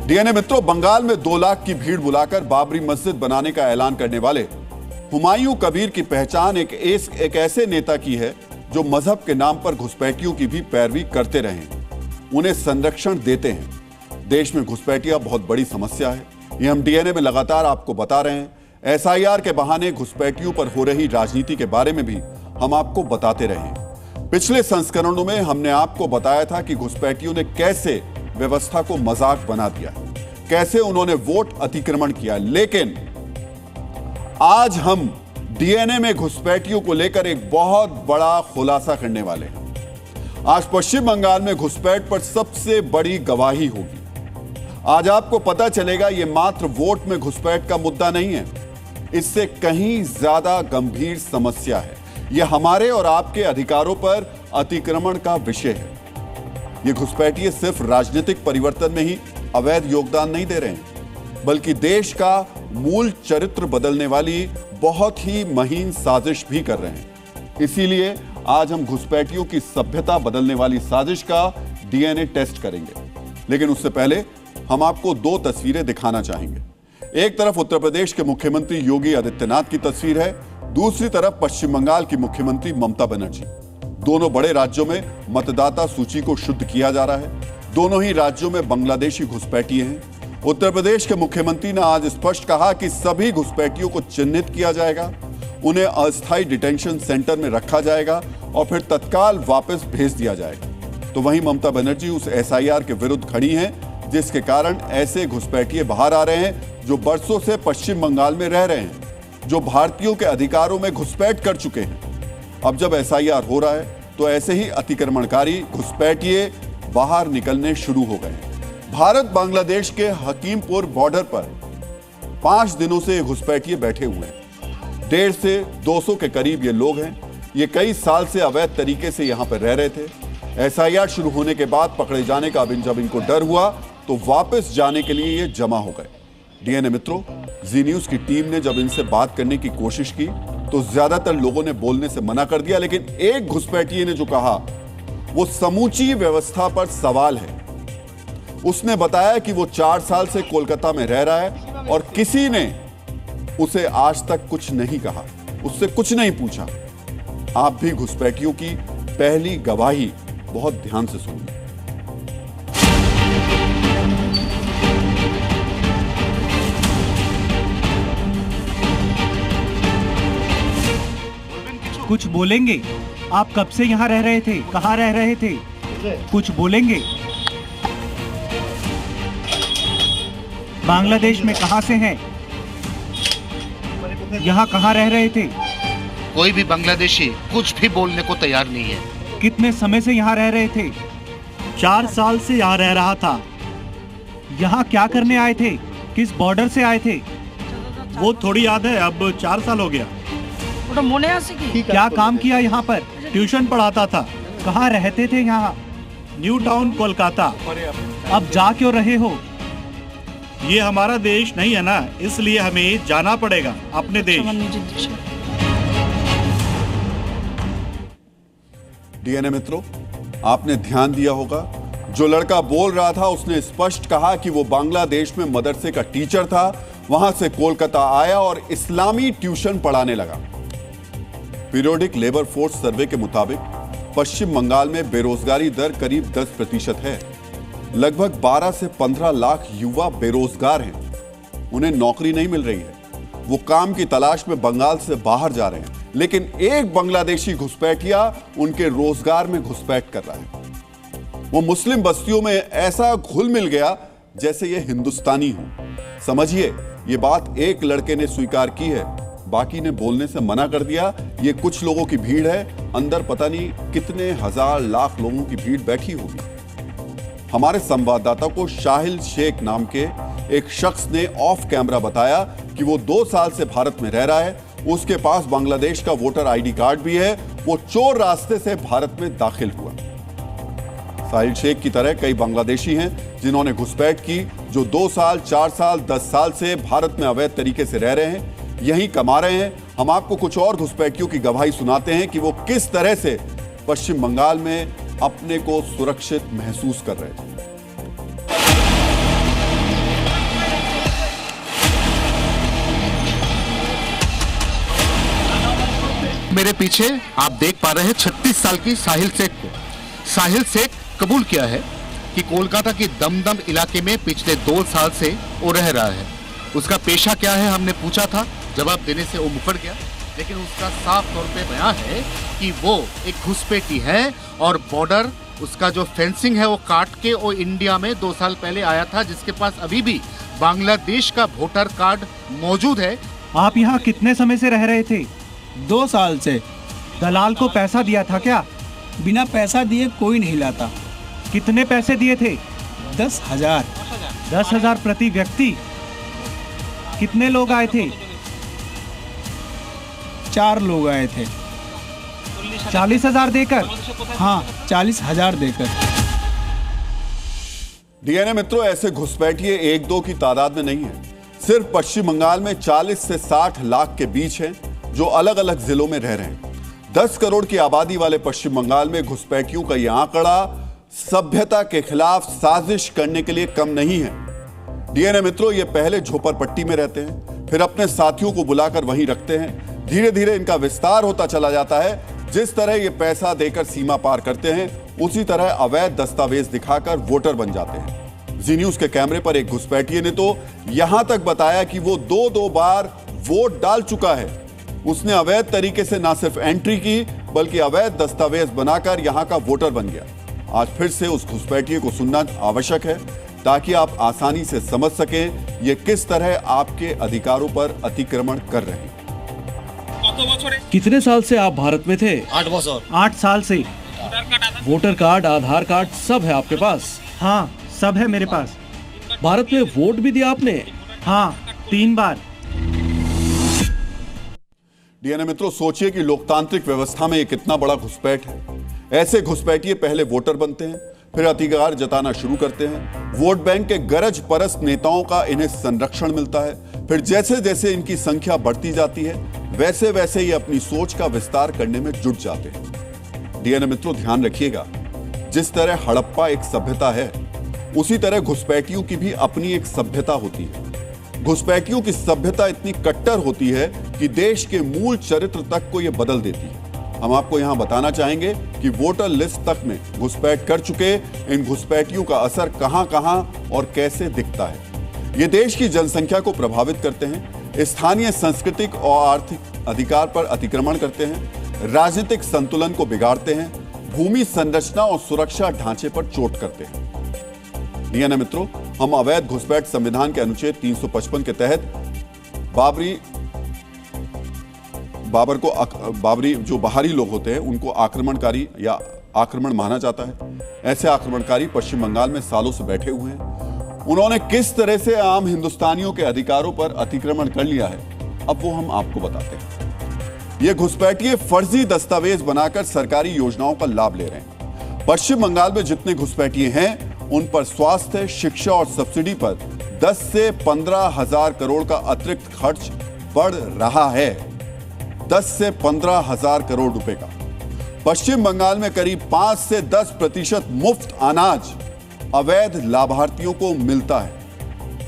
DNA मित्रों, बंगाल में 2 लाख की भीड़ बुलाकर बाबरी मस्जिद बनाने का ऐलान करने वाले हुमायूं कबीर की पहचान एक ऐसे नेता की है जो मजहब के नाम पर घुसपैठियों की भी पैरवी करते रहे, उन्हें संरक्षण देते हैं। देश में घुसपैठियां बहुत बड़ी समस्या है, ये हम डीएनए में लगातार आपको बता रहे हैं। एसआईआर के बहाने घुसपैठियों पर हो रही राजनीति के बारे में भी हम आपको बताते रहे। पिछले संस्करणों में हमने आपको बताया था कि घुसपैठियों ने कैसे व्यवस्था को मजाक बना दिया, कैसे उन्होंने वोट अतिक्रमण किया। लेकिन आज हम डीएनए में घुसपैठियों को लेकर एक बहुत बड़ा खुलासा करने वाले हैं। आज पश्चिम बंगाल में घुसपैठ पर सबसे बड़ी गवाही होगी। आज आपको पता चलेगा यह मात्र वोट में घुसपैठ का मुद्दा नहीं है, इससे कहीं ज्यादा गंभीर समस्या है। यह हमारे और आपके अधिकारों पर अतिक्रमण का विषय है। ये घुसपैठिए सिर्फ राजनीतिक परिवर्तन में ही अवैध योगदान नहीं दे रहे हैं, बल्कि देश का मूल चरित्र बदलने वाली बहुत ही महीन साजिश भी कर रहे हैं। इसीलिए आज हम घुसपैठियों की सभ्यता बदलने वाली साजिश का डीएनए टेस्ट करेंगे। लेकिन उससे पहले हम आपको 2 तस्वीरें दिखाना चाहेंगे। एक तरफ उत्तर प्रदेश के मुख्यमंत्री योगी आदित्यनाथ की तस्वीर है, दूसरी तरफ पश्चिम बंगाल की मुख्यमंत्री ममता बनर्जी। दोनों बड़े राज्यों में मतदाता सूची को शुद्ध किया जा रहा है। दोनों ही राज्यों में बांग्लादेशी घुसपैठिए हैं। उत्तर प्रदेश के मुख्यमंत्री ने आज स्पष्ट कहा कि सभी घुसपैठियों को चिन्हित किया जाएगा, उन्हें अस्थायी डिटेंशन सेंटर में रखा जाएगा और फिर तत्काल वापस भेज दिया जाएगा। तो वहीं ममता बनर्जी उस एसआईआर के विरुद्ध खड़ी हैं, जिसके कारण ऐसे घुसपैठिए बाहर आ रहे हैं जो बरसों से पश्चिम बंगाल में रह रहे हैं, जो भारतीयों के अधिकारों में घुसपैठ कर चुके हैं। अब जब एसआईआर हो रहा है तो ऐसे ही अतिक्रमणकारी घुसपैठिए बाहर निकलने शुरू हो गए। भारत बांग्लादेश के हकीमपुर बॉर्डर पर 5 दिनों से घुसपैठिए बैठे हुए हैं। 150 से 200 के करीब ये लोग हैं। ये कई साल से अवैध तरीके से यहां पर रह रहे थे। एसआईआर शुरू होने के बाद पकड़े जाने का जब इनको डर हुआ तो वापस जाने के लिए ये जमा हो गए। डीएनए मित्रों, जी न्यूज की टीम ने जब इनसे बात करने की कोशिश की तो ज्यादातर लोगों ने बोलने से मना कर दिया, लेकिन एक घुसपैठिए ने जो कहा वो समूची व्यवस्था पर सवाल है। उसने बताया कि वो 4 साल से कोलकाता में रह रहा है और किसी ने उसे आज तक कुछ नहीं कहा, उससे कुछ नहीं पूछा। आप भी घुसपैठियों की पहली गवाही बहुत ध्यान से सुनिए। कुछ बोलेंगे? आप कब से यहाँ रह रहे थे? कहाँ रह रहे थे? कुछ बोलेंगे? बांग्लादेश में कहाँ से हैं? यहाँ कहाँ रह रहे थे? कोई भी बांग्लादेशी कुछ भी बोलने को तैयार नहीं है। कितने समय से यहाँ रह रहे थे? 4 साल से यहाँ रह रहा था। यहाँ क्या करने आए थे? किस बॉर्डर से आए थे? वो थोड़ी याद है, अब 4 साल हो गया। क्या काम किया यहाँ पर? ट्यूशन पढ़ाता था। कहाँ रहते थे यहाँ? New town Kolkata. अब जा क्यों रहे हो? ये हमारा देश नहीं है ना, इसलिए हमें जाना पड़ेगा अपने देश। डीएनए मित्रों, आपने ध्यान दिया होगा, जो लड़का बोल रहा था उसने स्पष्ट कहा कि वो बांग्लादेश में मदरसे का टीचर था, वहां से कोलकाता आया और इस्लामी ट्यूशन पढ़ाने लगा। पीरियोडिक लेबर फोर्स सर्वे के मुताबिक पश्चिम बंगाल में बेरोजगारी दर करीब 10% है। लगभग 12 से 15 लाख युवा बेरोजगार हैं। उन्हें नौकरी नहीं मिल रही है। वो काम की तलाश में बंगाल से बाहर जा रहे हैं, लेकिन एक बांग्लादेशी घुसपैठिया उनके रोजगार में घुसपैठ कर रहा है। वो मुस्लिम बस्तियों में ऐसा घुल मिल गया जैसे ये हिंदुस्तानी हो। समझिए, ये बात एक लड़के ने स्वीकार की है, बाकी ने बोलने से मना कर दिया। ये कुछ लोगों की भीड़ है, अंदर पता नहीं कितने हजार लाख लोगों की भीड़ बैठी होगी। हमारे संवाददाता को शाहिल शेख नाम के एक शख्स ने ऑफ कैमरा बताया कि वो 2 साल से भारत में रह रहा है। उसके पास बांग्लादेश का वोटर आईडी कार्ड भी है। वो चोर रास्ते से भारत में दाखिल हुआ। साहिल शेख की तरह कई बांग्लादेशी हैं जिन्होंने घुसपैठ की, जो 2 साल, 4 साल, 10 साल से भारत में अवैध तरीके से रह रहे हैं, यहीं कमा रहे हैं। हम आपको कुछ और घुसपैठियों की गवाही सुनाते हैं कि वो किस तरह से पश्चिम बंगाल में अपने को सुरक्षित महसूस कर रहे थे। मेरे पीछे आप देख पा रहे हैं 36 साल की साहिल शेख को। साहिल शेख कबूल किया है कि कोलकाता के दमदम इलाके में पिछले 2 साल से वो रह रहा है। उसका पेशा क्या है हमने पूछा था, जवाब देने से वो मुकर गया, लेकिन उसका साफ तौर पे बयान है कि वो एक घुसपैठी है और बॉर्डर उसका जो फेंसिंग है वो काट के वो इंडिया में 2 साल पहले आया था, जिसके पास अभी भी बांग्लादेश का वोटर कार्ड मौजूद है। आप यहाँ कितने समय से रह रहे थे? 2 साल से। दलाल को पैसा दिया था क्या? बिना पैसा दिए कोई नहीं लाता। कितने पैसे दिए थे? 10,000। 10,000 प्रति व्यक्ति। कितने लोग आए थे? 4 लोग आए थे। 40,000 देकर? हाँ, 40,000 देकर। डीएनए मित्रों, ऐसे घुसपैठिए 1-2 की तादाद में नहीं है। सिर्फ पश्चिम बंगाल में 40 से 60 लाख के बीच हैं जो अलग अलग जिलों में रह रहे हैं। 10 करोड़ की आबादी वाले पश्चिम बंगाल में घुसपैठियों का यह आंकड़ा सभ्यता के खिलाफ साजिश करने के लिए कम नहीं है। डीएनए मित्रों, ये पहले झोपड़पट्टी में रहते हैं, फिर अपने साथियों को बुलाकर वहीं रखते हैं। धीरे धीरे इनका विस्तार होता चला जाता है। जिस तरह ये पैसा देकर सीमा पार करते हैं, उसी तरह अवैध दस्तावेज दिखाकर वोटर बन जाते हैं। जी न्यूज के कैमरे पर एक घुसपैठिए ने तो यहां तक बताया कि वो 2 बार वोट डाल चुका है। उसने अवैध तरीके से न सिर्फ एंट्री की, बल्कि अवैध दस्तावेज बनाकर यहां का वोटर बन गया। आज फिर से उस घुसपैठिए को सुनना आवश्यक है, ताकि आप आसानी से समझ सकें ये किस तरह आपके अधिकारों पर अतिक्रमण कर रहे हैं। कितने साल से आप भारत में थे? 8 साल से। वोटर कार्ड, आधार कार्ड सब है आपके पास? हाँ, सब है मेरे पास। भारत में वोट भी दिया आपने? हाँ, 3 बार। डीएनए मित्रों, सोचिए कि लोकतांत्रिक व्यवस्था में ये कितना बड़ा घुसपैठ है। ऐसे घुसपैठिए पहले वोटर बनते हैं, फिर अधिकार जताना शुरू करते हैं। वोट बैंक के गरज परस्त नेताओं का इन्हें संरक्षण मिलता है। फिर जैसे जैसे इनकी संख्या बढ़ती जाती है, वैसे वैसे ये अपनी सोच का विस्तार करने में जुट जाते हैं। डीएनए मित्रों, ध्यान रखिएगा, जिस तरह हड़प्पा एक सभ्यता है, उसी तरह घुसपैठियों की भी अपनी एक सभ्यता होती है। घुसपैठियों की सभ्यता इतनी कट्टर होती है कि देश के मूल चरित्र तक को यह बदल देती है। हम आपको यहां बताना चाहेंगे कि वोटर लिस्ट तक में घुसपैठ कर चुके इन घुसपैठियों का असर कहां-कहां और कैसे दिखता है। ये देश की जनसंख्या को प्रभावित करते हैं, स्थानीय सांस्कृतिक और आर्थिक अधिकार पर अतिक्रमण करते हैं, राजनीतिक संतुलन को बिगाड़ते हैं, भूमि संरचना और सुरक्षा ढांचे पर चोट करते हैं। डीएनए मित्रों, हम अवैध घुसपैठ संविधान के अनुच्छेद 355 के तहत बाबरी जो बाहरी लोग होते हैं उनको आक्रमणकारी या आक्रमण माना जाता है। ऐसे आक्रमणकारी पश्चिम बंगाल में सालों से बैठे हुए हैं। उन्होंने किस तरह से आम हिंदुस्तानियों के अधिकारों पर अतिक्रमण कर लिया है, अब वो हम आपको बताते हैं। ये घुसपैठिए फर्जी दस्तावेज बनाकर सरकारी योजनाओं का लाभ ले रहे हैं। पश्चिम बंगाल में जितने घुसपैठिए हैं, उन पर स्वास्थ्य, शिक्षा और सब्सिडी पर 10 से 15 हजार करोड़ का अतिरिक्त खर्च बढ़ रहा है। 10 से 15 हजार करोड़ रुपए का। पश्चिम बंगाल में करीब 5 से 10% मुफ्त अनाज अवैध लाभार्थियों को मिलता है।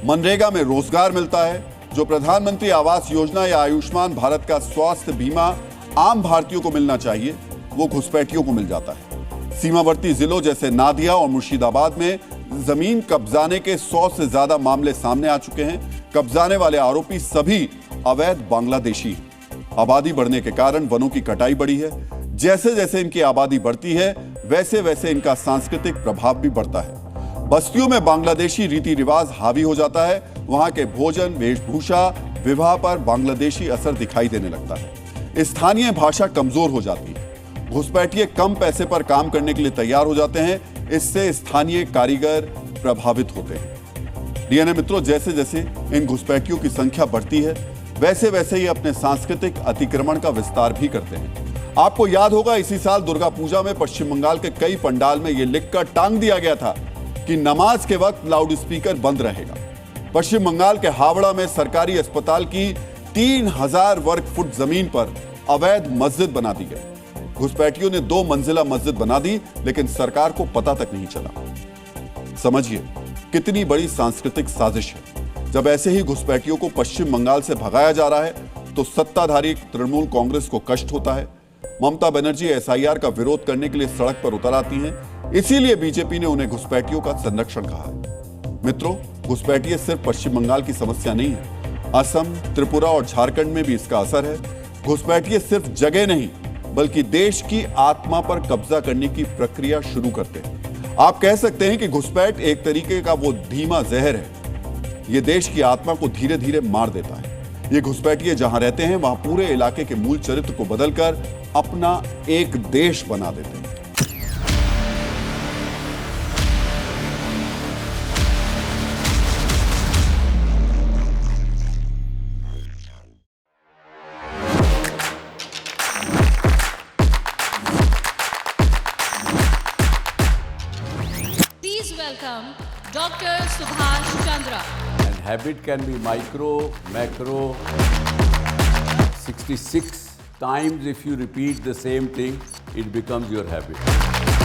मनरेगा में रोजगार मिलता है। जो प्रधानमंत्री आवास योजना या आयुष्मान भारत का स्वास्थ्य बीमा आम भारतीयों को मिलना चाहिए, वो घुसपैठियों को मिल जाता है। सीमावर्ती जिलों जैसे नादिया और मुर्शिदाबाद में जमीन कब्जाने के 100 से ज्यादा मामले सामने आ चुके हैं। कब्जाने वाले आरोपी सभी अवैध बांग्लादेशी हैं। आबादी बढ़ने के कारण वनों की कटाई बढ़ी है। जैसे जैसे इनकी आबादी बढ़ती है, वैसे वैसे इनका सांस्कृतिक प्रभाव भी बढ़ता है। बस्तियों में बांग्लादेशी रीति रिवाज हावी हो जाता है। वहां के भोजन, वेशभूषा, विवाह पर बांग्लादेशी असर दिखाई देने लगता है। स्थानीय भाषा कमजोर हो जाती है। घुसपैठिए कम पैसे पर काम करने के लिए तैयार हो जाते हैं। इससे स्थानीय कारीगर प्रभावित होते हैं। डीएनए मित्रों, जैसे जैसे इन घुसपैठियों की संख्या बढ़ती है, वैसे वैसे ही अपने सांस्कृतिक अतिक्रमण का विस्तार भी करते हैं। आपको याद होगा, इसी साल दुर्गा पूजा में पश्चिम बंगाल के कई पंडाल में यह लिखकर टांग दिया गया था कि नमाज के वक्त लाउड स्पीकर बंद रहेगा। पश्चिम बंगाल के हावड़ा में सरकारी अस्पताल की 3000 वर्ग फुट जमीन पर अवैध मस्जिद बना दी गई। घुसपैठियों ने 2 मंजिला मस्जिद बना दी, लेकिन सरकार को पता तक नहीं चला। समझिए कितनी बड़ी सांस्कृतिक साजिश है। जब ऐसे ही घुसपैठियों को पश्चिम बंगाल से भगाया जा रहा है, तो सत्ताधारी तृणमूल कांग्रेस को कष्ट होता है। ममता बनर्जी एसआईआर का विरोध करने के लिए सड़क पर उतर आती हैं। इसीलिए बीजेपी ने उन्हें घुसपैठियों का संरक्षण कहा है। मित्रों, घुसपैठिए सिर्फ पश्चिम बंगाल की समस्या नहीं है, असम, त्रिपुरा और झारखंड में भी इसका असर है। घुसपैठिए सिर्फ जगह नहीं बल्कि देश की आत्मा पर कब्जा करने की प्रक्रिया शुरू करते हैं। आप कह सकते हैं कि घुसपैठ एक तरीके का वो धीमा जहर है। ये देश की आत्मा को धीरे धीरे मार देता है। ये घुसपैठिए जहां रहते हैं वहां पूरे इलाके के मूल चरित्र को बदलकर अपना एक देश बना देते हैं। Please welcome Dr. Subhash Chandra. And habit can be micro, macro, 66 times if you repeat the same thing, it becomes your habit.